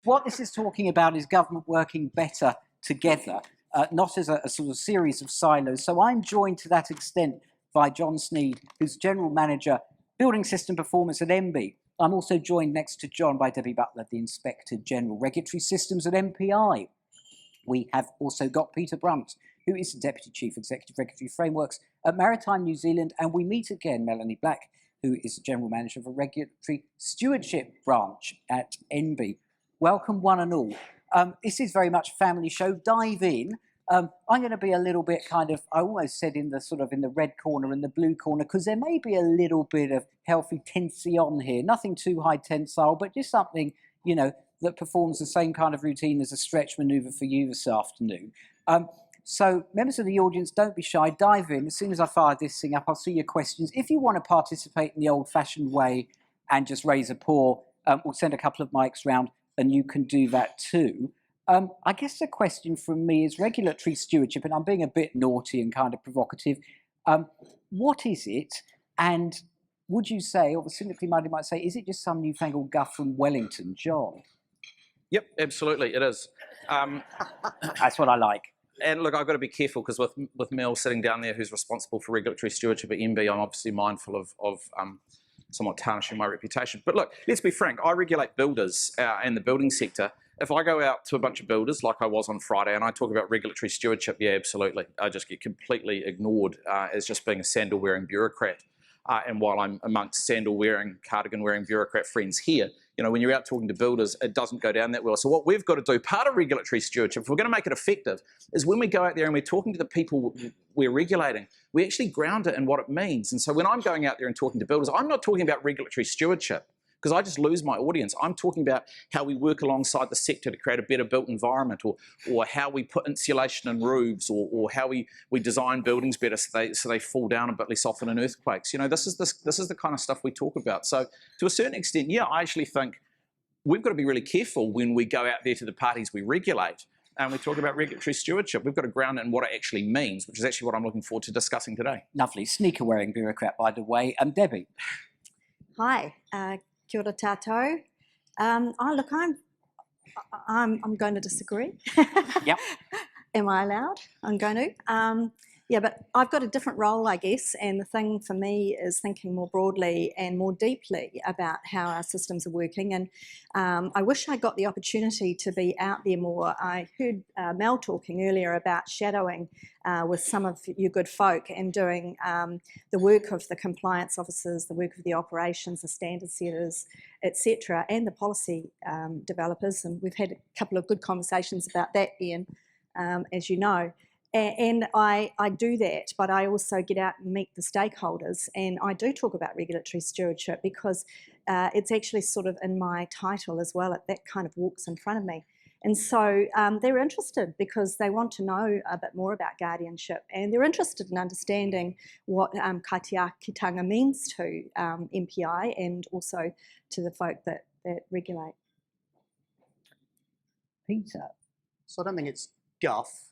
what this is talking about is government working better together, not as a sort of series of silos. So I'm joined to that extent by John Sneyd, who's General Manager, Building System Performance at MB. I'm also joined next to John by Debby Butler, the Inspector General Regulatory Systems at MPI. We have also got Peter Brunt, who is the Deputy Chief Executive Regulatory Frameworks at Maritime New Zealand. And we meet again Melleny Black, who is the General Manager of a Regulatory Stewardship branch at NB. Welcome one and all. This is very much a family show. Dive in. I'm going to be a little bit kind of, I almost said in the red corner and the blue corner, because there may be a little bit of healthy tension here. Nothing too high tensile, but just something, you know, that performs the same kind of routine as a stretch manoeuvre for you this afternoon. So members of the audience, don't be shy, dive in. As soon as I fire this thing up, I'll see your questions. If you want to participate in the old-fashioned way and just raise a paw, we'll send a couple of mics round and you can do that too. I guess the question from me is regulatory stewardship, and I'm being a bit naughty and kind of provocative. What is it? And would you say, or the cynically minded might say, is it just some newfangled guff from Wellington? John? Yep, absolutely, it is. That's what I like. And look, I've got to be careful because with Mel sitting down there, who's responsible for regulatory stewardship at MB, I'm obviously mindful of somewhat tarnishing my reputation. But look, let's be frank, I regulate builders and the building sector. If I go out to a bunch of builders like I was on Friday and I talk about regulatory stewardship, yeah, absolutely. I just get completely ignored as just being a sandal-wearing bureaucrat. And while I'm amongst sandal-wearing, cardigan-wearing bureaucrat friends here, you know, when you're out talking to builders, it doesn't go down that well. So what we've got to do, part of regulatory stewardship, if we're going to make it effective, is when we go out there and we're talking to the people we're regulating, we actually ground it in what it means. And so when I'm going out there and talking to builders, I'm not talking about regulatory stewardship, because I just lose my audience. I'm talking about how we work alongside the sector to create a better built environment, or how we put insulation in roofs, or how we design buildings better so they fall down a bit less often in earthquakes. You know, this is the kind of stuff we talk about. So to a certain extent, yeah, I actually think we've got to be really careful when we go out there to the parties we regulate and we talk about regulatory stewardship. We've got to ground it in what it actually means, which is actually what I'm looking forward to discussing today. Lovely. Sneaker-wearing bureaucrat, by the way. Debbie. Hi. Kia ora tātou. Look, I'm going to disagree. Yep. Am I allowed? I'm going to. Yeah, but I've got a different role, I guess, and the thing for me is thinking more broadly and more deeply about how our systems are working. And I wish I got the opportunity to be out there more. I heard Mel talking earlier about shadowing with some of you good folk and doing the work of the compliance officers, the work of the operations, the standard setters, etc., and the policy developers. And we've had a couple of good conversations about that, Ian, as you know. And I do that, but I also get out and meet the stakeholders, and I do talk about regulatory stewardship because it's actually sort of in my title as well. That kind of walks in front of me. And so they're interested because they want to know a bit more about guardianship, and they're interested in understanding what kaitiakitanga means to MPI and also to the folk that regulate. Peter. So I don't think it's guff.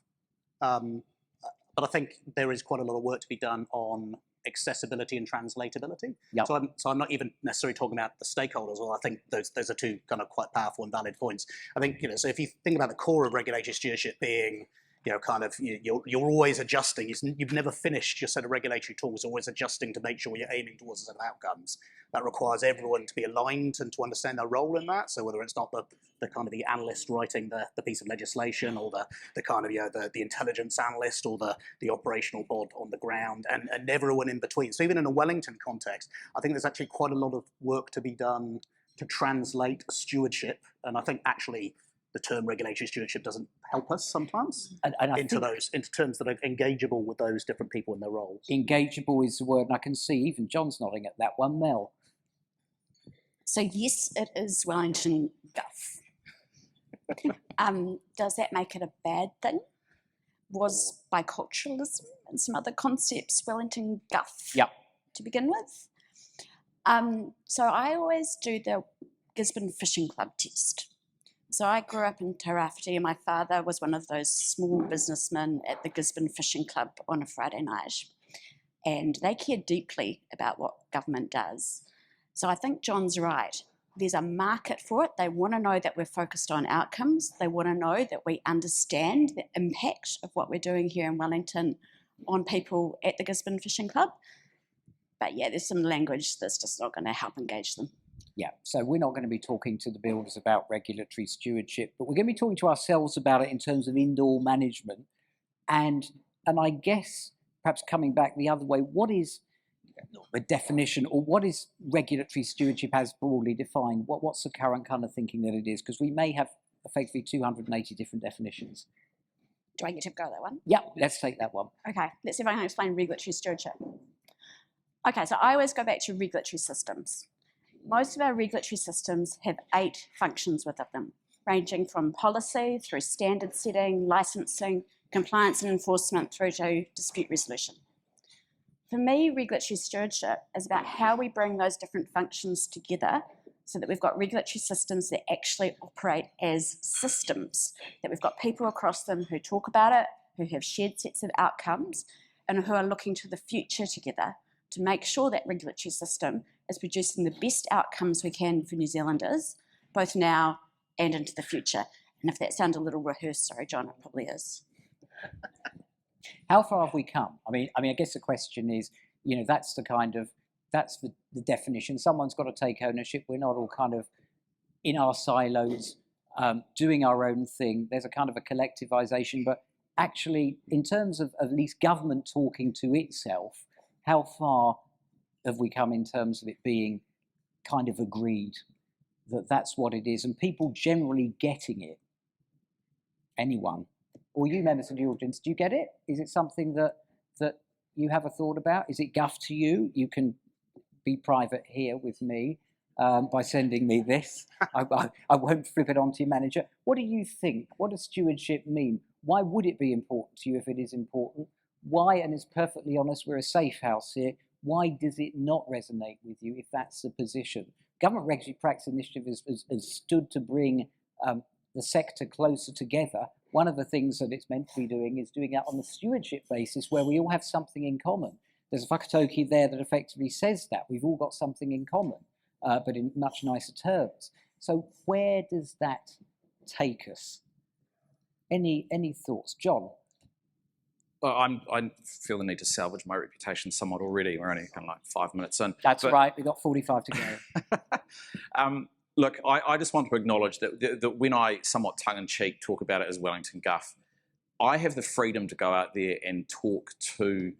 But I think there is quite a lot of work to be done on accessibility and translatability. Yep. So I'm not even necessarily talking about the stakeholders, or I think those are two kind of quite powerful and valid points. I think, you know, so if you think about the core of regulatory stewardship being, you know, kind of you're always adjusting. You've never finished your set of regulatory tools, always adjusting to make sure you're aiming towards a set of outcomes. That requires everyone to be aligned and to understand their role in that. So whether it's not the kind of the analyst writing the piece of legislation, or the kind of, you know, the intelligence analyst, or the operational bod on the ground, and everyone in between. So even in a Wellington context, I think there's actually quite a lot of work to be done to translate stewardship. And I think actually the term regulatory stewardship doesn't help us sometimes into terms that are engageable with those different people in their roles. Engageable is the word, and I can see even John's nodding at that one. Mel. So yes, it is Wellington guff. Does that make it a bad thing? Was biculturalism and some other concepts Wellington guff to begin with? So I always do the Gisborne Fishing Club test. So I grew up in Tairāwhiti, and my father was one of those small businessmen at the Gisborne Fishing Club on a Friday night. And they care deeply about what government does. So I think John's right. there's a market for it. They want to know that we're focused on outcomes. They want to know that we understand the impact of what we're doing here in Wellington on people at the Gisborne Fishing Club. But yeah, there's some language that's just not going to help engage them. Yeah, so we're not going to be talking to the builders about regulatory stewardship, but we're going to be talking to ourselves about it in terms of indoor management. And I guess, perhaps coming back the other way, what is a definition, or what is regulatory stewardship as broadly defined? What's the current kind of thinking that it is? Because we may have effectively 280 different definitions. Do I get to go that one? Yeah, let's take that one. Okay, let's see if I can explain regulatory stewardship. Okay, so I always go back to regulatory systems. Most of our regulatory systems have 8 functions within them, ranging from policy through standard setting, licensing, compliance and enforcement through to dispute resolution. For me, regulatory stewardship is about how we bring those different functions together so that we've got regulatory systems that actually operate as systems, that we've got people across them who talk about it, who have shared sets of outcomes, and who are looking to the future together to make sure that regulatory system is producing the best outcomes we can for New Zealanders, both now and into the future. And if that sounds a little rehearsed, sorry, John, it probably is. How far have we come? I mean, I guess the question is, that's the definition. Someone's got to take ownership. We're not all kind of in our silos, doing our own thing. There's a kind of a collectivization, but actually, in terms of at least government talking to itself, how far have we come in terms of it being kind of agreed that that's what it is, and people generally getting it? Anyone? Or you members of the audience, do you get it? Is it something that you have a thought about? Is it guff to you? You can be private here with me by sending me this. I won't flip it on to your manager. What do you think? What does stewardship mean? Why would it be important to you if it is important? Why, and it's perfectly honest, we're a safe house here, why does it not resonate with you if that's the position? Government Regulatory Practice Initiative has stood to bring the sector closer together. One of the things that it's meant to be doing is doing that on the stewardship basis where we all have something in common. There's a whakatauki there that effectively says that. We've all got something in common, but in much nicer terms. So where does that take us? Any thoughts? John? Well, I feel the need to salvage my reputation somewhat already. We're only kind of like 5 minutes in. That's right. We've got 45 to go. Look, I just want to acknowledge that when I somewhat tongue-in-cheek talk about it as Wellington Guff, I have the freedom to go out there and talk to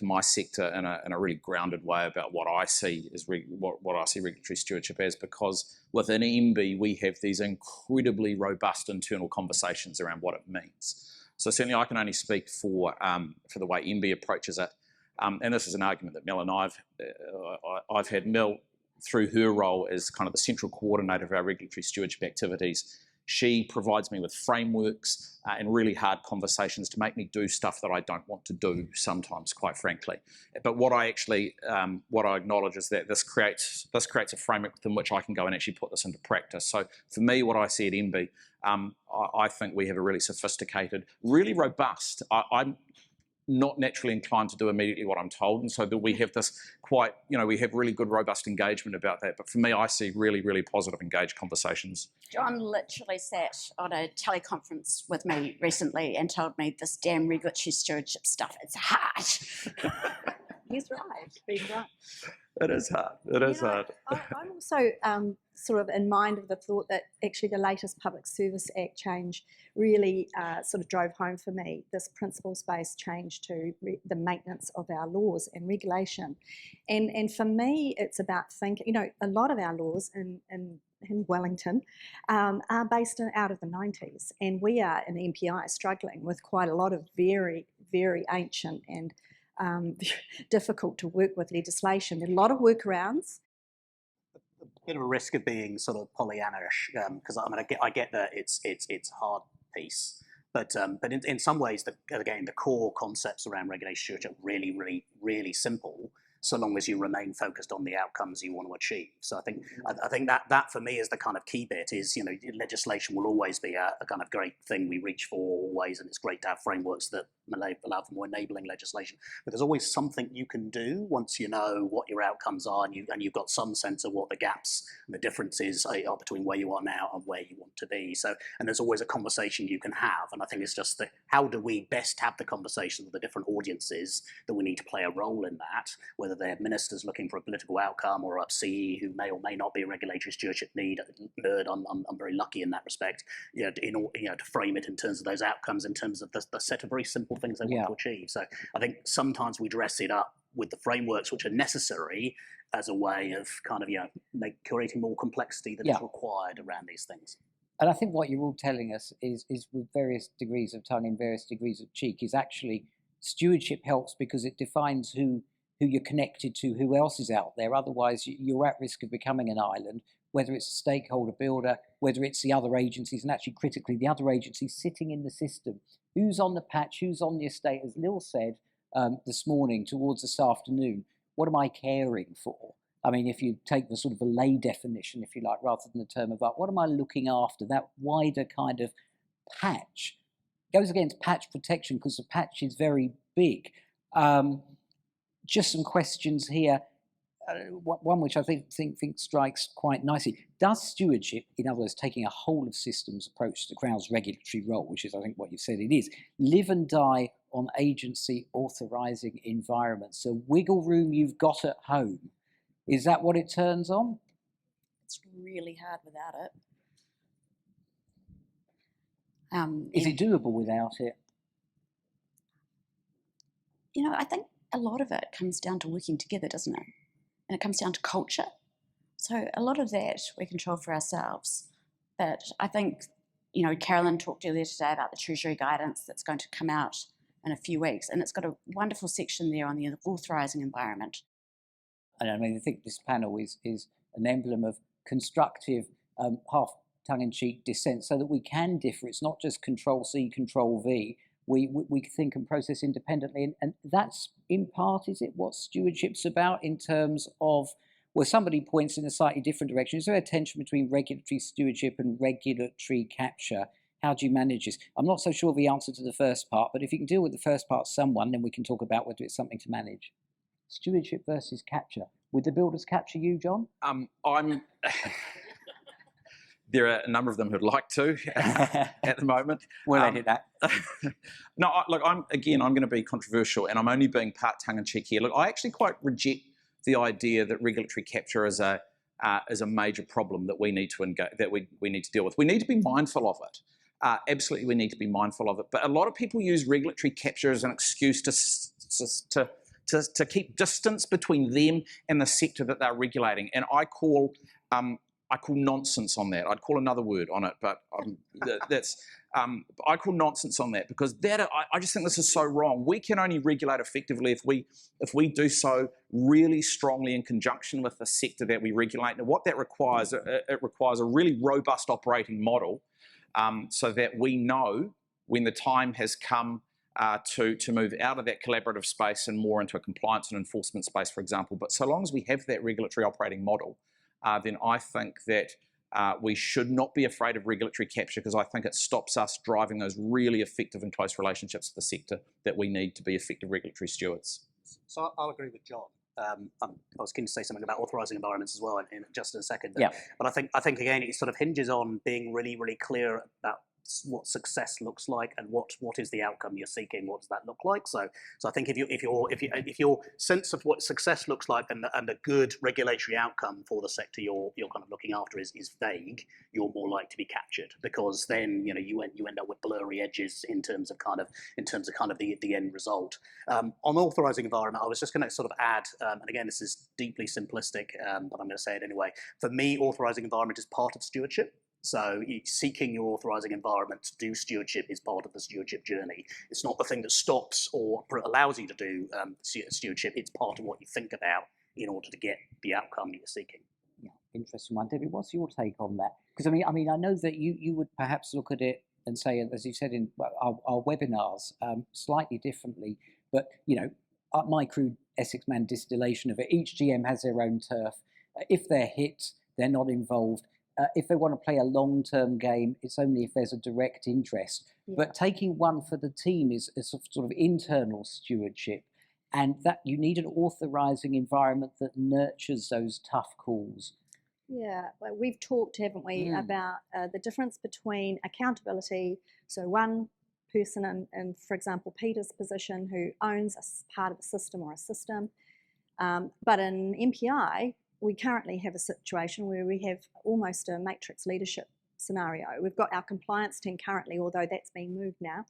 my sector in a really grounded way about what I see as what I see regulatory stewardship as, because within MB we have these incredibly robust internal conversations around what it means. So certainly I can only speak for the way MB approaches it, and this is an argument that Mel and I've had. Mel, through her role as kind of the central coordinator of our regulatory stewardship activities, she provides me with frameworks and really hard conversations to make me do stuff that I don't want to do sometimes, quite frankly. But what I acknowledge is that this creates a framework within which I can go and actually put this into practice. So for me, what I see at MB, I think we have a really sophisticated, really robust. I'm not naturally inclined to do immediately what I'm told, and so that we have this we have really good, robust engagement about that. But for me, I see really, really positive, engaged conversations. John literally sat on a teleconference with me recently and told me this damn regulatory stewardship stuff, it's hard. He's right. He's right. It is hard. It is hard. I'm also sort of in mind of the thought that actually the latest Public Service Act change really sort of drove home for me this principles-based change to the maintenance of our laws and regulation. And for me, it's about thinking, a lot of our laws in Wellington are based out of the 90s, and we are in MPI struggling with quite a lot of very, very ancient and difficult to work with legislation. There are a lot of workarounds. A bit of a risk of being sort of Pollyanna-ish, because I get that it's hard piece, but in some ways, the core concepts around regulation stewardship are really, really, really simple, so long as you remain focused on the outcomes you want to achieve. So I think that for me is the kind of key bit. Is legislation will always be a kind of great thing we reach for always, and it's great to have frameworks that allow for more enabling legislation. But there's always something you can do once you know what your outcomes are, and you've got some sense of what the gaps and the differences are between where you are now and where you want to be. So, and there's always a conversation you can have. And I think it's just that, how do we best have the conversation with the different audiences that we need to play a role in that, whether they're ministers looking for a political outcome or a CE who may or may not be a regulatory stewardship nerd. I'm very lucky in that respect, to frame it in terms of those outcomes, in terms of the set of very simple things they want to achieve. So I think sometimes we dress it up with the frameworks which are necessary as a way of kind of, creating more complexity than is required around these things. And I think what you're all telling us is with various degrees of tongue and various degrees of cheek, is actually stewardship helps because it defines who you're connected to, who else is out there. Otherwise, you're at risk of becoming an island, whether it's a stakeholder builder, whether it's the other agencies, and actually critically, the other agencies sitting in the system. Who's on the patch, who's on the estate, as Lil said this morning towards this afternoon, what am I caring for? I mean, if you take the sort of a lay definition, if you like, rather than the term of art, what am I looking after? That wider kind of patch goes against patch protection because the patch is very big. Just some questions here. One which I think strikes quite nicely. Does stewardship, in other words, taking a whole of systems approach to the Crown's regulatory role, which is, I think, what you've said it is, live and die on agency authorising environments? So wiggle room you've got at home, is that what it turns on? It's really hard without it. Is it doable without it? I think a lot of it comes down to working together, doesn't it? And it comes down to culture. So a lot of that we control for ourselves. But I think, Carolyn talked earlier today about the Treasury guidance that's going to come out in a few weeks, and it's got a wonderful section there on the authorising environment. And I mean, I think this panel is an emblem of constructive, half tongue-in-cheek dissent, so that we can differ. It's not just Control C, Control V. We think and process independently, and that's in part, is it, what stewardship's about in terms of, well, somebody points in a slightly different direction. Is there a tension between regulatory stewardship and regulatory capture? How do you manage this? I'm not so sure of the answer to the first part, but if you can deal with the first part someone, then we can talk about whether it's something to manage. Stewardship versus capture. Would the builders capture you, John? There are a number of them who'd like to at the moment. We'll edit that. No, look, I'm going to be controversial, and I'm only being part tongue-in-cheek here. Look, I actually quite reject the idea that regulatory capture is a major problem that we need to engage, that we need to deal with. We need to be mindful of it. Absolutely, we need to be mindful of it. But a lot of people use regulatory capture as an excuse to keep distance between them and the sector that they're regulating, and I call nonsense on that. I'd call another word on it, but I call nonsense on that, because I just think this is so wrong. We can only regulate effectively if we do so really strongly in conjunction with the sector that we regulate. And what that requires, it requires a really robust operating model, so that we know when the time has come to move out of that collaborative space and more into a compliance and enforcement space, for example. But so long as we have that regulatory operating model, then I think that we should not be afraid of regulatory capture, because I think it stops us driving those really effective and close relationships with the sector that we need to be effective regulatory stewards. So I'll agree with John. I was keen to say something about authorising environments as well in just a second. But I think again, it sort of hinges on being really, really clear about what success looks like and what is the outcome you're seeking. What does that look like? So I think if your sense of what success looks like and a good regulatory outcome for the sector you're kind of looking after is vague, you're more likely to be captured, because then you end up with blurry edges in terms of the end result. On authorising environment, I was just going to sort of add, and again, this is deeply simplistic, but I'm going to say it anyway. For me, authorising environment is part of stewardship. So seeking your authorising environment to do stewardship is part of the stewardship journey. It's not the thing that stops or allows you to do stewardship. It's part of what you think about in order to get the outcome you're seeking. Yeah, interesting one. Debbie, what's your take on that? Because I mean, I know that you would perhaps look at it and say, as you said in our webinars, slightly differently. But my crude Essex man distillation of it, each GM has their own turf. If they're hit, they're not involved. if they want to play a long-term game, it's only if there's a direct interest. Yeah. But taking one for the team is a sort of internal stewardship, and that you need an authorising environment that nurtures those tough calls. Yeah, well, we've talked, haven't we, about the difference between accountability. So one person in, for example, Peter's position, who owns a part of a system or a system. But in MPI, we currently have a situation where we have almost a matrix leadership scenario. We've got our compliance team currently, although that's being moved now,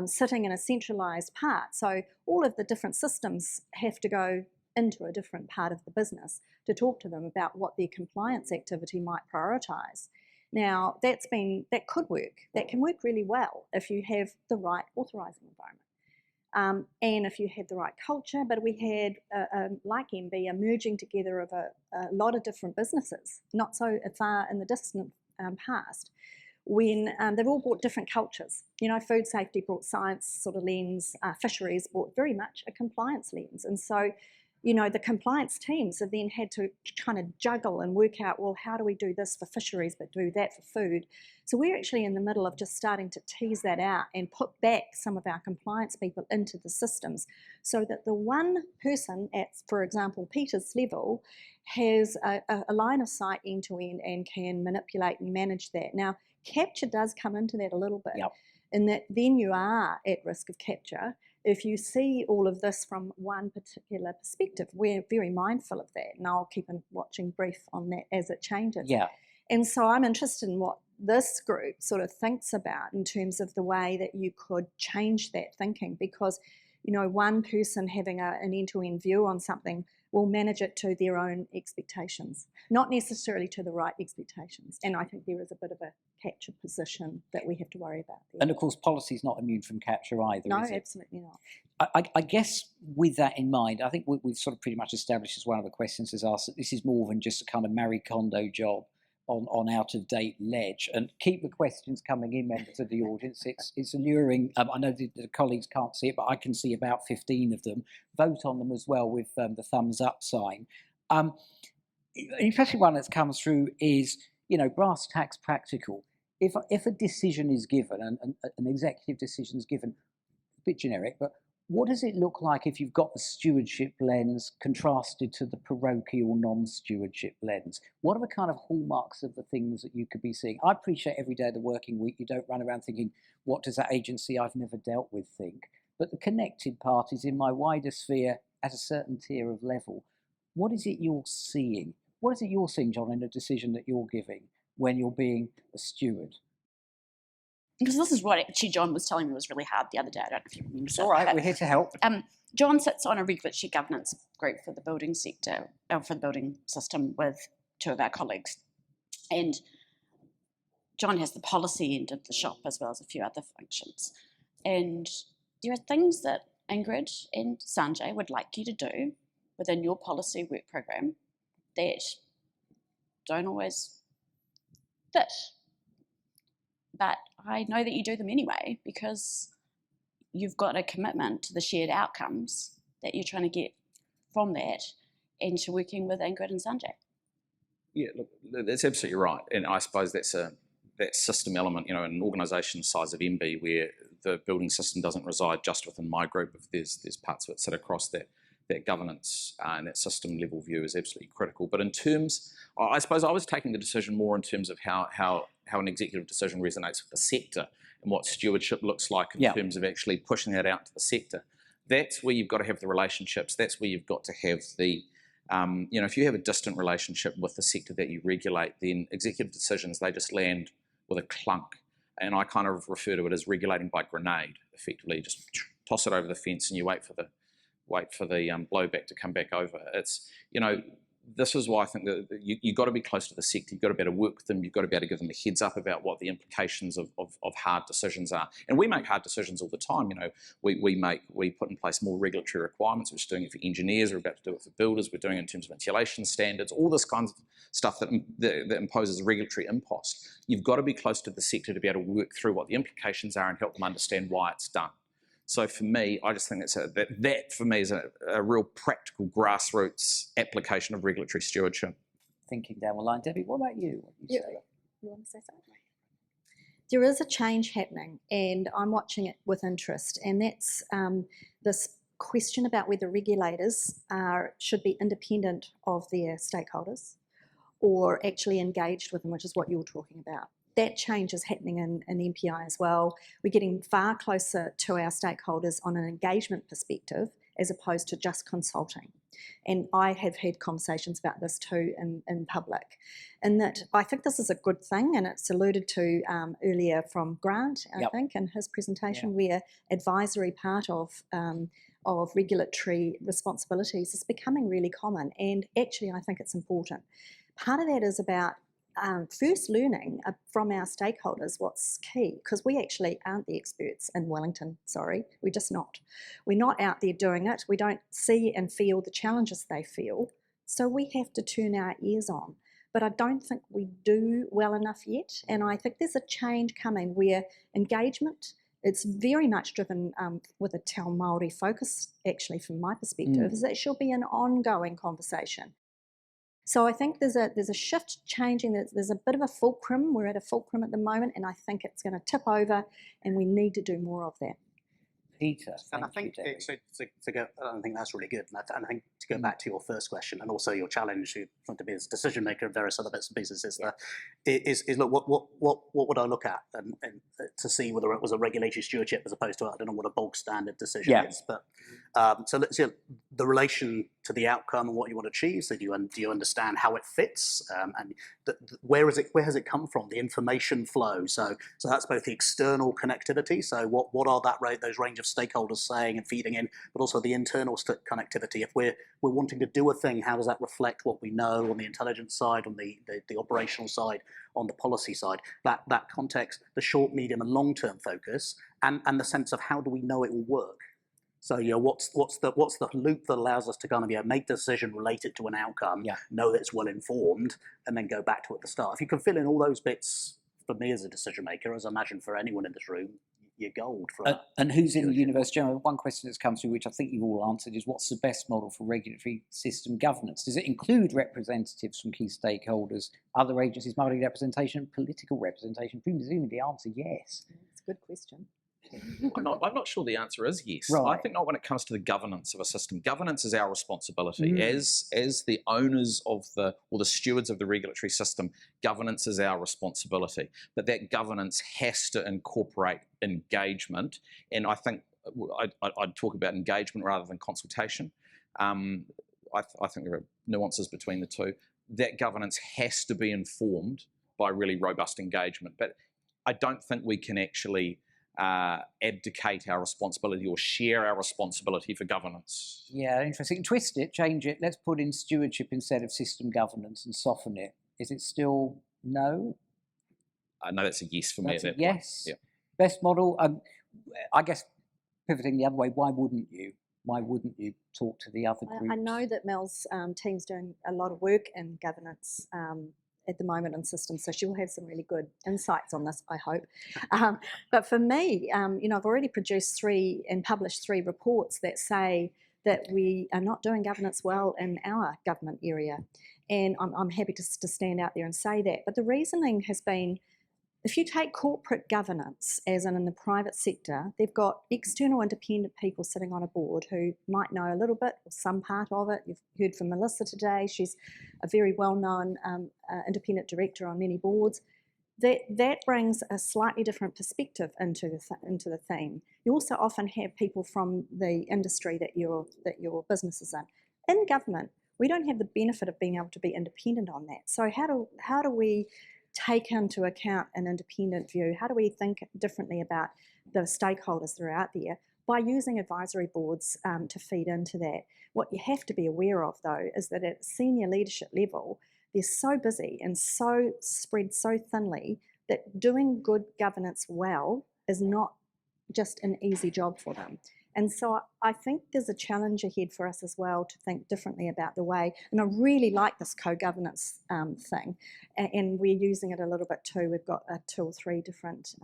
sitting in a centralised part. So all of the different systems have to go into a different part of the business to talk to them about what their compliance activity might prioritise. Now, that could work. That can work really well if you have the right authorising environment. And if you had the right culture, but we had, like MB, a merging together of a lot of different businesses, not so far in the distant past, when they've all brought different cultures. You know, food safety brought science sort of lens, fisheries brought very much a compliance lens. And so, you know, the compliance teams have then had to kind of juggle and work out, well, how do we do this for fisheries but do that for food? So we're actually in the middle of just starting to tease that out and put back some of our compliance people into the systems so that the one person at, for example, Peter's level has a line of sight end to end and can manipulate and manage that. Now, capture does come into that a little bit, in that then you are at risk of capture. If you see all of this from one particular perspective, we're very mindful of that, and I'll keep a watching brief on that as it changes. Yeah. And so I'm interested in what this group sort of thinks about in terms of the way that you could change that thinking, because, you know, one person having an end-to-end view on something will manage it to their own expectations, not necessarily to the right expectations. And I think there is a bit of a capture position that we have to worry about there. And of course, policy is not immune from capture either, no, is it? Absolutely not. I guess with that in mind, I think we've sort of pretty much established, as one of the questions is asked, that this is more than just a kind of Marie Kondo job on out-of-date ledge. And keep the questions coming in, members of the audience. It's alluring. I know the colleagues can't see it, but I can see about 15 of them. Vote on them as well with the thumbs up sign. An interesting one that's comes through is, you know, brass tacks practical. If a decision is given, and an executive decision is given, a bit generic, but what does it look like if you've got the stewardship lens contrasted to the parochial non-stewardship lens? What are the kind of hallmarks of the things that you could be seeing? I appreciate every day of the working week, you don't run around thinking, what does that agency I've never dealt with think? But the connected parties in my wider sphere at a certain tier of level, what is it you're seeing? What is it you're seeing, John, in a decision that you're giving when you're being a steward? Because this is what actually John was telling me was really hard the other day. I don't know if you remember. It's all right, we're here to help. John sits on a regulatory governance group for the building sector, for the building system, with two of our colleagues. And John has the policy end of the shop as well as a few other functions. And there are things that Ingrid and Sanjay would like you to do within your policy work program that don't always fit. But I know that you do them anyway because you've got a commitment to the shared outcomes that you're trying to get from that and to working with Ingrid and Sanjay. Yeah, look, that's absolutely right. And I suppose that's that system element, you know, in an organisation the size of MB where the building system doesn't reside just within my group. If there's parts of it sit across that governance and that system level view is absolutely critical. But in terms, I suppose I was taking the decision more in terms of how an executive decision resonates with the sector and what stewardship looks like in terms of actually pushing that out to the sector. That's where you've got to have the relationships. That's where you've got to have the, you know, if you have a distant relationship with the sector that you regulate, then executive decisions, they just land with a clunk. And I kind of refer to it as regulating by grenade, effectively. Just toss it over the fence and you wait for the blowback to come back over. It's, you know, this is why I think that you've got to be close to the sector, you've got to be able to work with them, you've got to be able to give them a heads up about what the implications of hard decisions are. And we make hard decisions all the time, you know, we put in place more regulatory requirements, we're just doing it for engineers, we're about to do it for builders, we're doing it in terms of insulation standards, all this kind of stuff that imposes regulatory impost. You've got to be close to the sector to be able to work through what the implications are and help them understand why it's done. So for me, I just think that for me is a real practical grassroots application of regulatory stewardship. thinking down the line. Debbie, what about you? What do you say? You want to say something? There is a change happening, and I'm watching it with interest, and that's this question about whether regulators should be independent of their stakeholders or actually engaged with them, which is what you're talking about. That change is happening in MPI as well. We're getting far closer to our stakeholders on an engagement perspective as opposed to just consulting. And I have had conversations about this too in public, and that I think this is a good thing, and it's alluded to earlier from Grant, I think, in his presentation, where advisory part of regulatory responsibilities is becoming really common, and actually I think it's important. Part of that is about first learning from our stakeholders what's key, because we actually aren't the experts in Wellington, sorry, we're just not. We're not out there doing it, we don't see and feel the challenges they feel, so we have to turn our ears on. But I don't think we do well enough yet, and I think there's a change coming where engagement, it's very much driven with a Te Ao Māori focus, actually, from my perspective, is that it should be an ongoing conversation. So I think there's a shift changing. There's a bit of a fulcrum. We're at a fulcrum at the moment, and I think it's going to tip over, and we need to do more of that. Peter, and I think I think that's really good. And I think to go back to your first question, and also your challenge to be as a decision maker and various other bits and pieces, is look, what would I look at and to see whether it was a regulatory stewardship as opposed to, I don't know what a bog standard decision is, but so let's see the relation to the outcome and what you want to achieve. So do you understand how it fits, and where has it come from? The information flow. So that's both the external connectivity. So what are those range of stakeholders saying and feeding in, but also the internal connectivity. If we're wanting to do a thing, how does that reflect what we know on the intelligence side, on the operational side, on the policy side? That context, the short, medium, and long-term focus, and the sense of how do we know it will work. So what's the loop that allows us to kind of make the decision related to an outcome, know that it's well informed, and then go back to it at the start. If you can fill in all those bits, for me as a decision maker, as I imagine for anyone in this room, you're gold for and who's in the universe general? One question that's come through, which I think you've all answered, is what's the best model for regulatory system governance? Does it include representatives from key stakeholders, other agencies, Māori representation, political representation? Presumably the answer yes. That's a good question. I'm not sure the answer is yes. Right. I think not when it comes to the governance of a system. Governance is our responsibility. As the owners of or the stewards of the regulatory system, governance is our responsibility. But that governance has to incorporate engagement. And I think I'd talk about engagement rather than consultation. I think there are nuances between the two. That governance has to be informed by really robust engagement. But I don't think we can actually abdicate our responsibility or share our responsibility for governance. Yeah, interesting. Twist it, change it. Let's put in stewardship instead of system governance and soften it. Is it still no? No, that's a yes for me. That's at that yes. Point. Best model. I guess pivoting the other way. Why wouldn't you? Why wouldn't you talk to the other groups? I know that Mel's team's doing a lot of work in governance at the moment in systems, so she will have some really good insights on this, I hope. But for me, I've already produced and published 3 reports that say that we are not doing governance well in our government area, and I'm happy to stand out there and say that. But the reasoning has been, if you take corporate governance, as in the private sector, they've got external independent people sitting on a board who might know a little bit or some part of it. You've heard from Melissa today. She's a very well-known independent director on many boards. That brings a slightly different perspective into the theme. You also often have people from the industry that your business is in. In government, we don't have the benefit of being able to be independent on that. So how do we take into account an independent view? How do we think differently about the stakeholders that are out there by using advisory boards to feed into that? What you have to be aware of, though, is that at senior leadership level, they're so busy and so spread so thinly that doing good governance well is not just an easy job for them. And so I think there's a challenge ahead for us as well to think differently about the way, and I really like this co-governance thing, and we're using it a little bit too. We've got 2 or 3 different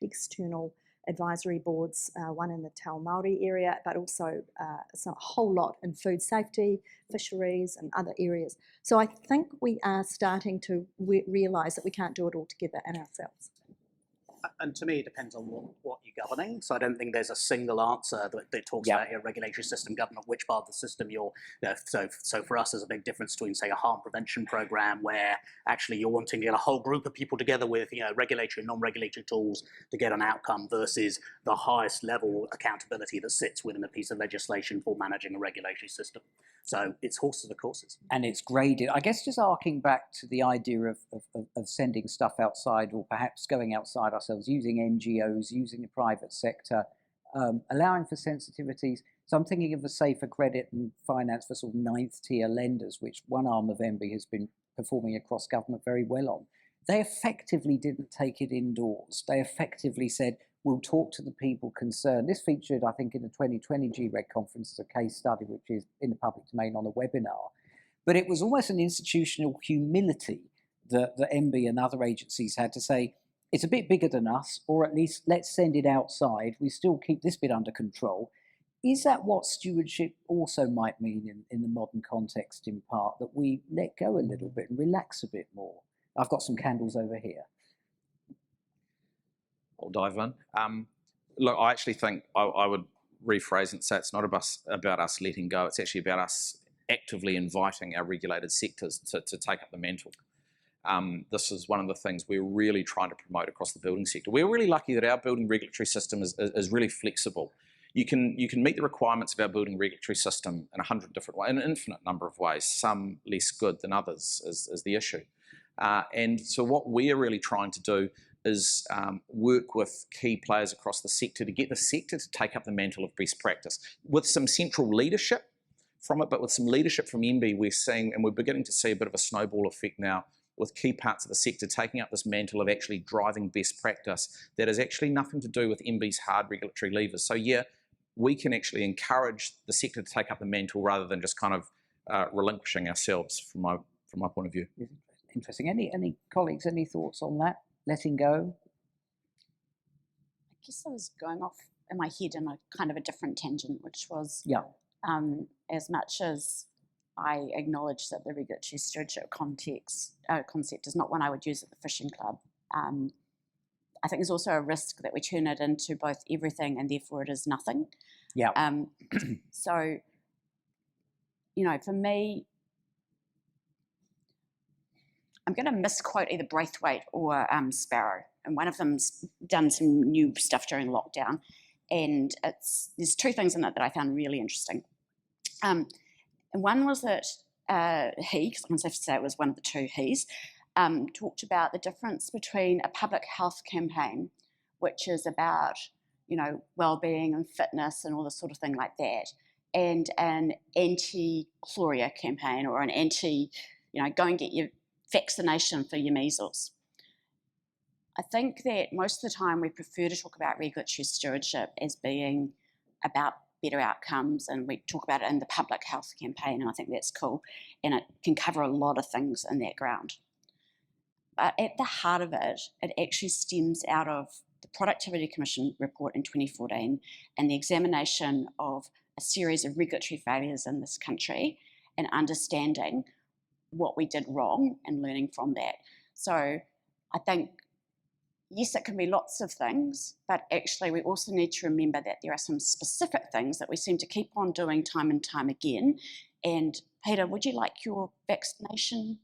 external advisory boards, one in the Te Ao Māori area, but also a whole lot in food safety, fisheries and other areas. So I think we are starting to realise that we can't do it all together and ourselves. And to me, it depends on what you're governing. So I don't think there's a single answer that talks about your regulatory system government, which part of the system you're. So for us, there's a big difference between, say, a harm prevention program where actually you're wanting to get a whole group of people together with regulatory and non-regulatory tools to get an outcome versus the highest level accountability that sits within a piece of legislation for managing a regulatory system. So it's horses for courses. And it's graded. I guess just arcing back to the idea of sending stuff outside, or perhaps going outside ourselves, using NGOs, using the private sector, allowing for sensitivities. So I'm thinking of the safer credit and finance for sort of ninth tier lenders, which one arm of MB has been performing across government very well on. They effectively didn't take it indoors. They effectively said, we'll talk to the people concerned. This featured, I think, in the 2020 GREG conference as a case study, which is in the public domain on a webinar. But it was almost an institutional humility that MB and other agencies had to say, it's a bit bigger than us, or at least let's send it outside. We still keep this bit under control. Is that what stewardship also might mean in the modern context, in part, that we let go a little bit and relax a bit more? I've got some candles over here. I'll dive in. Look, I actually think I would rephrase and say it's not about us letting go. It's actually about us actively inviting our regulated sectors to take up the mantle. This is one of the things we're really trying to promote across the building sector. We're really lucky that our building regulatory system is really flexible. You can meet the requirements of our building regulatory system in 100 different ways, in an infinite number of ways, some less good than others is the issue. And so what we're really trying to do is work with key players across the sector to get the sector to take up the mantle of best practice with some central leadership from it, but with some leadership from MB. We're seeing, and we're beginning to see a bit of a snowball effect now with key parts of the sector taking up this mantle of actually driving best practice that has actually nothing to do with MB's hard regulatory levers. So yeah, we can actually encourage the sector to take up the mantle rather than just kind of relinquishing ourselves from my point of view. Interesting. Any colleagues, any thoughts on that? Letting go? I guess I was going off in my head in a kind of a different tangent, which was as much as I acknowledge that the regulatory stewardship concept is not one I would use at the fishing club. I think there's also a risk that we turn it into both everything and therefore it is nothing. Yeah. So, for me, I'm going to misquote either Braithwaite or Sparrow, and one of them's done some new stuff during lockdown, and there's two things in it that I found really interesting. And one was that he, because I'm safe to say it was one of the two he's, talked about the difference between a public health campaign, which is about, well-being and fitness and all this sort of thing like that, and an anti-chloria campaign or an anti, go and get your vaccination for your measles. I think that most of the time we prefer to talk about regulatory stewardship as being about better outcomes, and we talk about it in the public health campaign, and I think that's cool, and it can cover a lot of things in that ground. But at the heart of it, it actually stems out of the Productivity Commission report in 2014 and the examination of a series of regulatory failures in this country and understanding what we did wrong and learning from that. So I think, yes, it can be lots of things, but actually we also need to remember that there are some specific things that we seem to keep on doing time and time again. And Peter, would you like your vaccination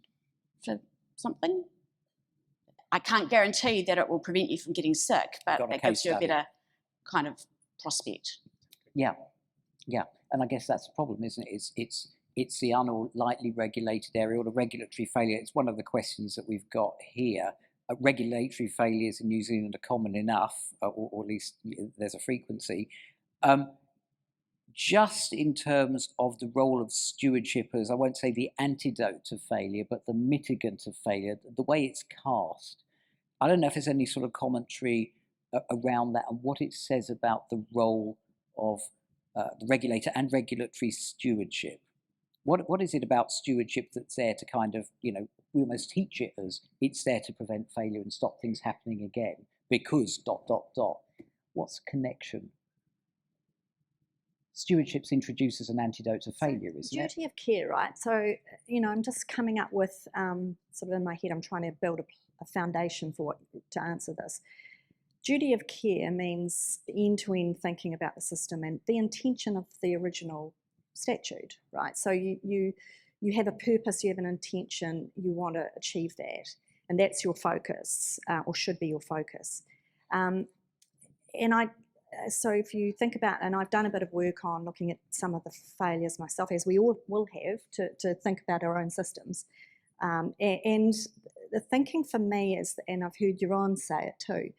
for something? I can't guarantee that it will prevent you from getting sick, but it gives you a better kind of prospect. Yeah, and I guess that's the problem, isn't it? It's the lightly regulated area or the regulatory failure. It's one of the questions that we've got here. Regulatory failures in New Zealand are common enough, or at least there's a frequency. Just in terms of the role of stewardship as, I won't say the antidote to failure, but the mitigant of failure, the way it's cast. I don't know if there's any sort of commentary around that and what it says about the role of the regulator and regulatory stewardship. What is it about stewardship that's there to kind of, we almost teach it as it's there to prevent failure and stop things happening again because ... What's connection? Stewardship's introduced as an antidote to failure, isn't it? Duty of care, right? So, you know, I'm just coming up with sort of in my head, I'm trying to build a foundation for to answer this. Duty of care means end-to-end thinking about the system and the intention of the original statute, right? So you have a purpose, you have an intention, you want to achieve that, and that's your focus, or should be your focus. So if you think about, and I've done a bit of work on looking at some of the failures myself, as we all will have, to think about our own systems. And the thinking for me is, and I've heard Jeroen say it too,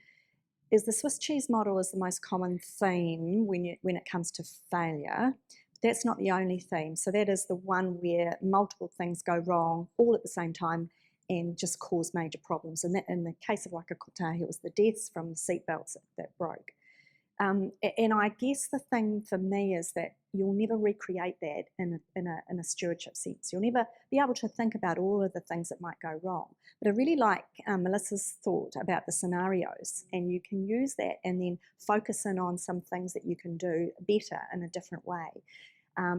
is the Swiss cheese model is the most common theme when it comes to failure. That's not the only theme. So that is the one where multiple things go wrong all at the same time and just cause major problems. And that, in the case of Waka Kotahi, it was the deaths from the seatbelts that broke. And I guess the thing for me is that you'll never recreate that in a stewardship sense. You'll never be able to think about all of the things that might go wrong. But I really like Melissa's thought about the scenarios, and you can use that and then focus in on some things that you can do better in a different way,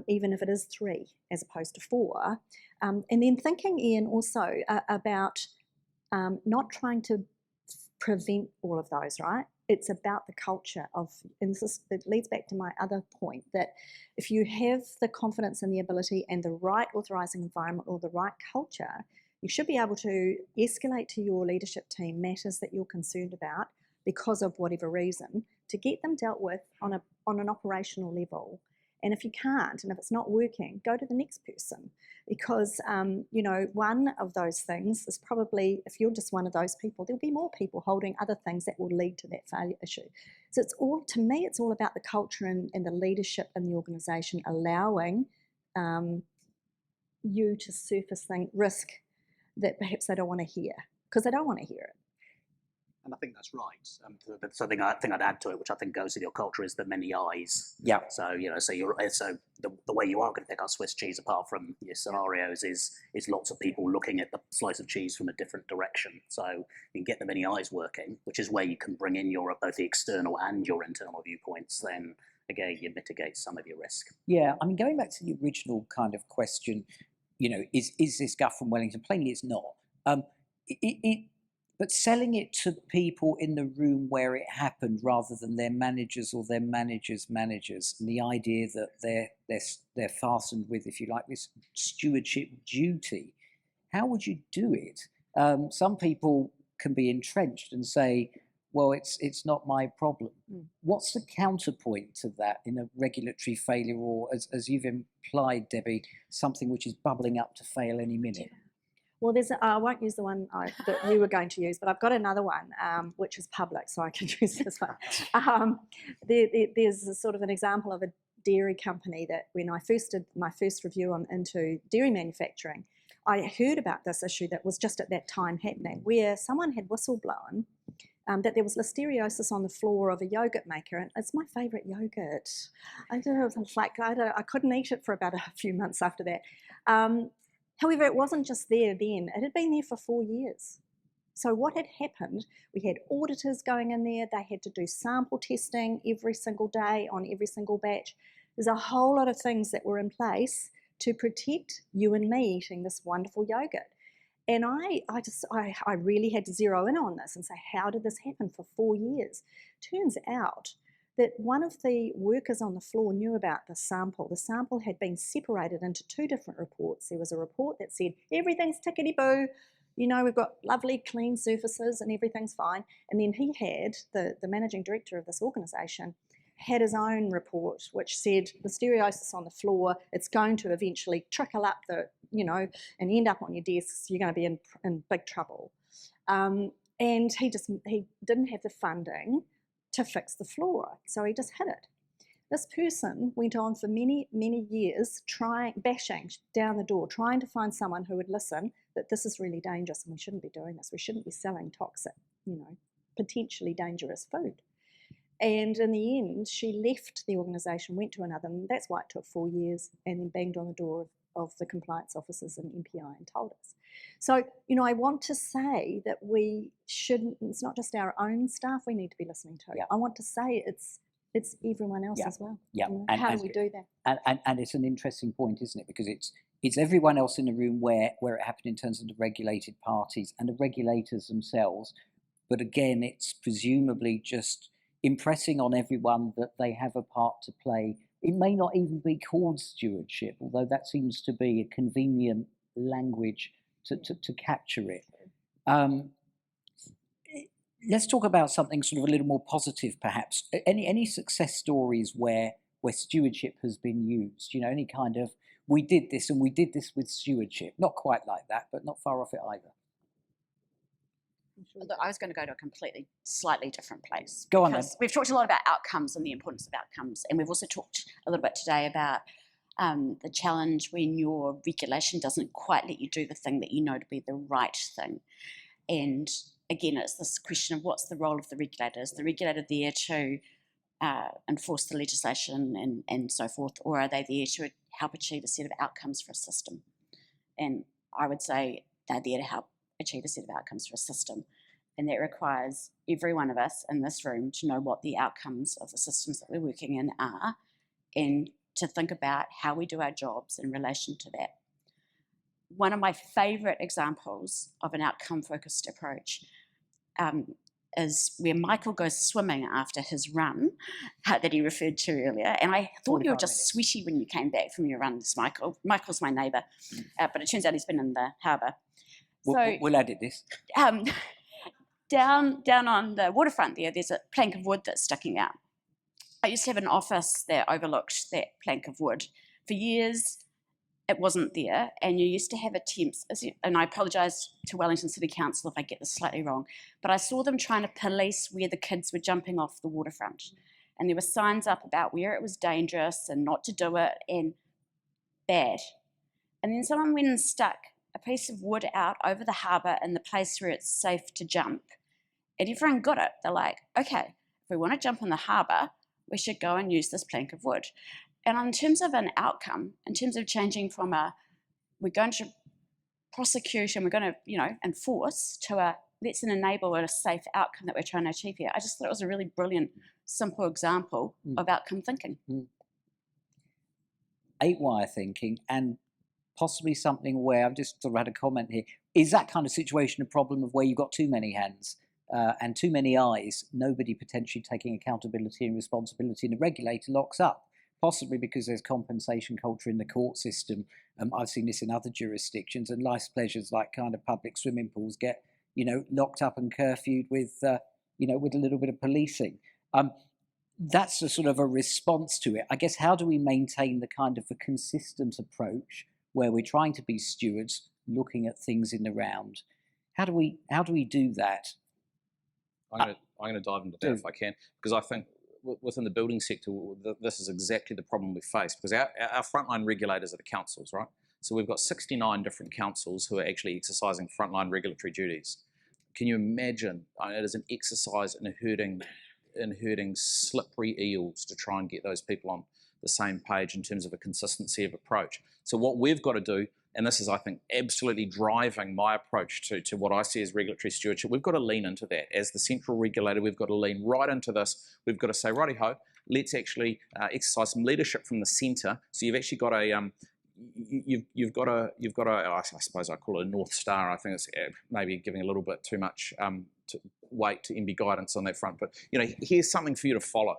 even if it is 3 as opposed to 4. And then thinking, Ian, also about not trying to prevent all of those, right? It's about the culture of, and it leads back to my other point, that if you have the confidence and the ability and the right authorising environment or the right culture, you should be able to escalate to your leadership team matters that you're concerned about because of whatever reason, to get them dealt with on an operational level. And if you can't, and if it's not working, go to the next person, because you know, one of those things is probably, if you're just one of those people, there'll be more people holding other things that will lead to that failure issue. So it's all, to me, it's all about the culture and the leadership in the organisation allowing you to surface risk that perhaps they don't want to hear, because they don't want to hear it. And I think that's right. But something I think I'd add to it, which I think goes with your culture, is the many eyes. Yeah. So the way you are going to pick up Swiss cheese, apart from your scenarios, is lots of people looking at the slice of cheese from a different direction. So you can get the many eyes working, which is where you can bring in both the external and your internal viewpoints. Then again, you mitigate some of your risk. Yeah, I mean, going back to the original kind of question, you know, is this guff from Wellington? Plainly, it's not. But selling it to people in the room where it happened, rather than their managers or their managers' managers, and the idea that they're fastened with, if you like, this stewardship duty. How would you do it? Some people can be entrenched and say, "Well, it's not my problem." What's the counterpoint to that in a regulatory failure, or as you've implied, Debbie, something which is bubbling up to fail any minute? Well, I won't use the one that you were going to use, but I've got another one, which is public, so I can use this one. There's a sort of an example of a dairy company that when I first did my first review into dairy manufacturing, I heard about this issue that was just at that time happening, where someone had whistleblown that there was listeriosis on the floor of a yogurt maker, and it's my favourite yogurt. I couldn't eat it for about a few months after that. However, it wasn't just there then. It had been there for 4 years. So what had happened, we had auditors going in there. They had to do sample testing every single day on every single batch. There's a whole lot of things that were in place to protect you and me eating this wonderful yogurt. And I really had to zero in on this and say, how did this happen for 4 years? Turns out that one of the workers on the floor knew about the sample. The sample had been separated into 2 different reports. There was a report that said, everything's tickety-boo, you know, we've got lovely clean surfaces and everything's fine. And then he had, the managing director of this organisation, had his own report which said listeriosis on the floor, it's going to eventually trickle up and end up on your desks, you're going to be in big trouble. And he didn't have the funding to fix the floor, so he just hid it. This person went on for many, many years bashing down the door, trying to find someone who would listen that this is really dangerous and we shouldn't be doing this. We shouldn't be selling toxic, potentially dangerous food. And in the end, she left the organisation, went to another, and that's why it took 4 years, and then banged on the door of the compliance officers and MPI and told us. So, you know, I want to say that we shouldn't, it's not just our own staff we need to be listening to. Yeah. I want to say it's everyone else as well. Yeah. You know, how do we do that? And it's an interesting point, isn't it? Because it's everyone else in the room where it happened in terms of the regulated parties and the regulators themselves. But again, it's presumably just impressing on everyone that they have a part to play. It may not even be called stewardship, although that seems to be a convenient language to capture it. Let's talk about something sort of a little more positive, perhaps. Any success stories where stewardship has been used? You know, any kind of, we did this and we did this with stewardship. Not quite like that, but not far off it either. Look, I was going to go to a completely, slightly different place. Go on then. We've talked a lot about outcomes and the importance of outcomes, and we've also talked a little bit today about the challenge when your regulation doesn't quite let you do the thing that you know to be the right thing. And again, it's this question of what's the role of the regulator? Is the regulator there to enforce the legislation and so forth, or are they there to help achieve a set of outcomes for a system? And I would say they're there to help achieve a set of outcomes for a system. And that requires every one of us in this room to know what the outcomes of the systems that we're working in are, and to think about how we do our jobs in relation to that. One of my favourite examples of an outcome-focused approach is where Michael goes swimming after his run that he referred to earlier. And I thought you were just sweaty when you came back from your runs, Michael. Michael's my neighbour, but it turns out he's been in the harbour. We'll edit this. Down on the waterfront there's a plank of wood that's sticking out. I used to have an office that overlooked that plank of wood. For years, it wasn't there, and you used to have attempts, and I apologise to Wellington City Council if I get this slightly wrong, but I saw them trying to police where the kids were jumping off the waterfront. And there were signs up about where it was dangerous and not to do it and bad. And then someone went and stuck a piece of wood out over the harbour in the place where it's safe to jump. And everyone got it. They're like, okay, if we want to jump in the harbour, we should go and use this plank of wood. And in terms of an outcome, in terms of changing from we're going to prosecute and we're going to, enforce to let's enable a safe outcome that we're trying to achieve here. I just thought it was a really brilliant, simple example of outcome thinking. 8-wire thinking, and possibly something where I've just sort of had a comment here. Is that kind of situation a problem of where you've got too many hands and too many eyes, nobody potentially taking accountability and responsibility, and the regulator locks up? Possibly because there's compensation culture in the court system. I've seen this in other jurisdictions, and life's pleasures like kind of public swimming pools get, locked up and curfewed with, with a little bit of policing. That's a sort of a response to it. I guess, how do we maintain the kind of a consistent approach where we're trying to be stewards, looking at things in the round? How do we do that? I'm going to dive into that if I can, because I think within the building sector, this is exactly the problem we face, because our frontline regulators are the councils, right? So we've got 69 different councils who are actually exercising frontline regulatory duties. Can you imagine? It is an exercise in herding slippery eels to try and get those people on the same page in terms of a consistency of approach. So what we've got to do, and this is, I think, absolutely driving my approach to what I see as regulatory stewardship, we've got to lean into that. As the central regulator, we've got to lean right into this. We've got to say, righty-ho, let's actually exercise some leadership from the centre. So you've actually got a, you've got a, I suppose I call it a North Star. I think it's maybe giving a little bit too much weight to MB guidance on that front. But, here's something for you to follow.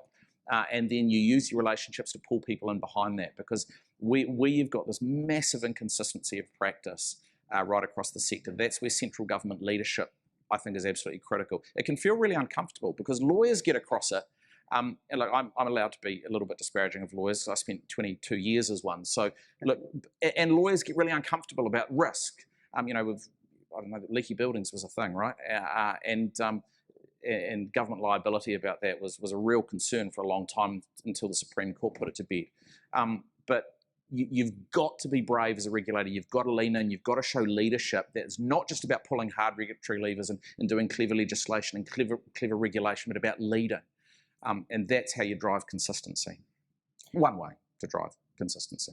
And then you use your relationships to pull people in behind that, because we've got this massive inconsistency of practice right across the sector. That's where central government leadership, I think, is absolutely critical. It can feel really uncomfortable because lawyers get across it. And look, I'm allowed to be a little bit disparaging of lawyers. I spent 22 years as one. So look, and lawyers get really uncomfortable about risk. I don't know, leaky buildings was a thing, right? And government liability about that was a real concern for a long time until the Supreme Court put it to bed. But you've got to be brave as a regulator. You've got to lean in. You've got to show leadership. That's not just about pulling hard regulatory levers and doing clever legislation and clever regulation, but about leading. And that's how you drive consistency. One way to drive consistency.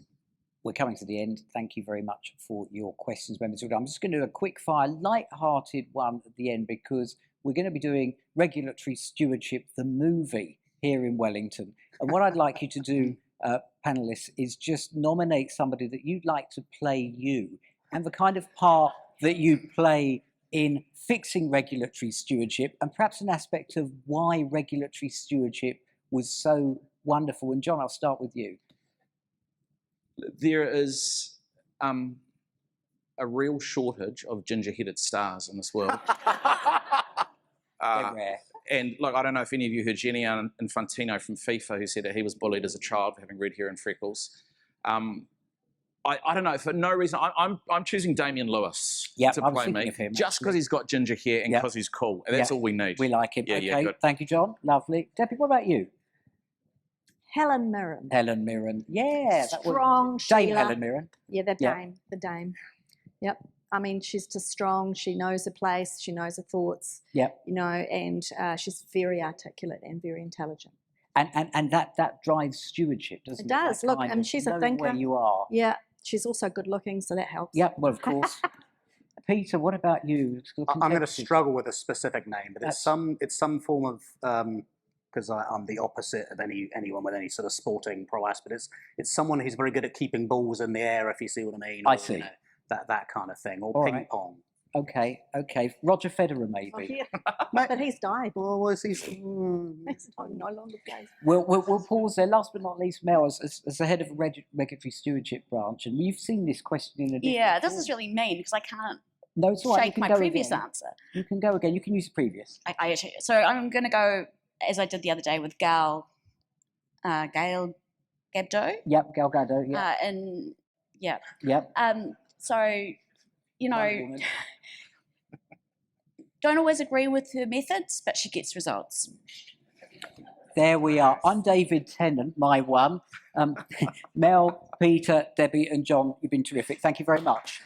We're coming to the end. Thank you very much for your questions, members. I'm just going to do a quick fire, light-hearted one at the end, because we're going to be doing Regulatory Stewardship, the movie, here in Wellington. And what I'd like you to do, panellists, is just nominate somebody that you'd like to play you, and the kind of part that you play in fixing regulatory stewardship, and perhaps an aspect of why regulatory stewardship was so wonderful. And John, I'll start with you. There is a real shortage of ginger-headed stars in this world. They're rare. And look, I don't know if any of you heard Jenny Infantino from FIFA, who said that he was bullied as a child for having red hair and freckles. I don't know, for no reason, I'm choosing Damian Lewis to play me, just because he's got ginger hair and because he's cool. And that's all we need. We like him. Yeah, okay, yeah, good. Thank you, John. Lovely. Debbie, what about you? Helen Mirren. Helen Mirren. Yeah. Strong Dame Sheila. Helen Mirren. Yeah, the dame. Yep. I mean, she's just strong. She knows her place. She knows her thoughts. Yep. You know, and she's very articulate and very intelligent. And that drives stewardship, doesn't it? It does. That Look, kind and of she's a knowing thinker. where you are. Yeah. She's also good looking, so that helps. Yep. Well, of course. Peter, what about you? I'm going to struggle with a specific name, but it's some form of because I'm the opposite of anyone with any sort of sporting prowess. But it's someone who's very good at keeping balls in the air, if you see what I mean. I see. You know, that kind of thing, or All ping right. pong. Okay. Roger Federer, maybe. Oh, yeah. But he's died. Well, was he? He's no longer plays. We'll pause there. Last but not least, Mel, as the head of the regulatory stewardship branch, and you've seen this question in a different Yeah, this form. is really mean because I can't No, it's all right. You shake can my go previous again. answer. You can go again. You can use the previous. So I'm going to go, as I did the other day, with Gail Gabdo. Yep, Gal Gadot. Yep. And yeah. Yep. So, you Wonder know, Woman. don't always agree with her methods, but she gets results. There we are. I'm David Tennant, my one. Mel, Peter, Debbie and John, you've been terrific. Thank you very much.